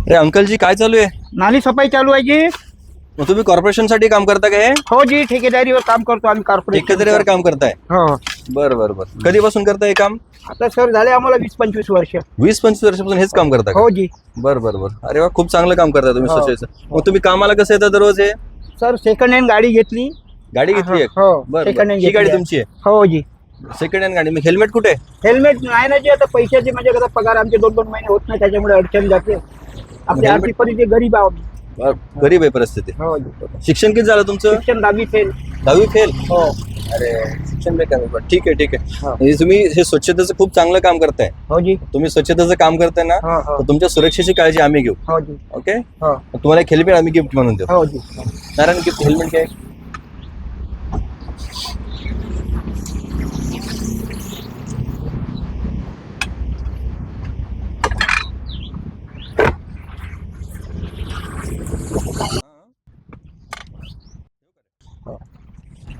अरे अंकल जी काय चालू आहे? नाली सफाई चालू आहे जी. मग तुम्ही कॉर्पोरेशन साठी काम करता काय? हो जी, ठेकेदारीवर काम करतो आम्ही कॉर्पोरेशन. ठेकेदारीवर काम करताय? हो. बरं बरं बरं. कधीपासून करताय हे काम? आता सर झाले आम्हाला 20-25 वर्ष. 20-25 वर्षापासून हेच काम करता का? हो जी. बरं बरं बरं. अरे वा, खूप चांगलं काम करताय तुम्ही हो. स्वच्छतेचं. मग तुम्ही कामाला कसं येता दररोज? हे सर सेकंड हँड गाडी घेतली. गाडी घेतली एक? हो, बरं सेकंड बरं. हँड ही गाडी घेतली. तुमची आहे? हो जी. सेकंड हँड गाडी. मग हेल्मेट कुठे आहे? हेल्मेट नाही ना जी, आता पैशाचे म्हणजे कसं पगार आमचे 2-2 महिने होत नाही, त्याच्यामुळे अडचण जाते. आपली helmet- आर्थिक परिस्थिती गरीब आहोत. बरं, गरीब आहे परिस्थिती. हो जी. शिक्षण किती झालं तुमचं? शिक्षण 10वी फेल. 10वी फेल? हो. अरे शिक्षण नाही कमी पण ठीक आहे ठीक आहे. हो. म्हणजे तुम्ही हे स्वच्छतेचं खूप चांगलं काम करताय. हो जी. तुम्ही स्वच्छतेचं काम करताय ना, हो हो. तर तुमच्या सुरक्षेची काळजी आम्ही घेऊ. हो जी. ओके? हो. मग तुम्हाला एक हेल्मेट आम्ही गिफ्ट म्हणून देऊ. हो जी. नारायण गिफ्ट हेल्मेट काय?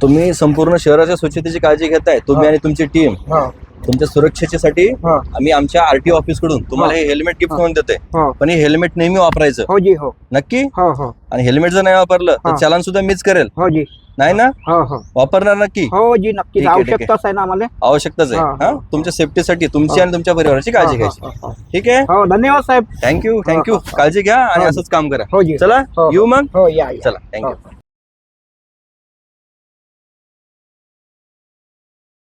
तुम्ही संपूर्ण शहराच्या स्वच्छतेची काळजी घेताय, तुम्ही हा. आणि तुमची टीम. हो. तुमच्या सुरक्षेसाठी हो. आम्ही आमच्या आरटीओ ऑफिस कडून तुम्हाला हे हेल्मेट गिफ्ट म्हणून देतोय. हो. पण हे हेल्मेट नेहमी वापरायचं. हो जी. हो. नक्की? हो हो. आणि हेल्मेट जर नाही वापरलं तर हा. चालान सुद्धा मीच करेल. हो जी. नाही ना? हो हो. वापरणार नक्की? हो जी, नक्कीच ठीक आहे, ठीक आहे. आवश्यकताच आहे ना आम्हाला. आवश्यकताच आहे. हा, हा. हा, तुमच्या सेफ्टीसाठी तुमची हा. आणि तुमच्या परिवाराची काळजी घ्यायची. हो, हो, हो. ठीक आहे? हो, धन्यवाद साहेब. Thank you thank you. हा, हा. काळजी घ्या आणि हो. असंच काम करा. हो जी. चला हो, येऊ मग. हो या या. चला थँक्यू. हो.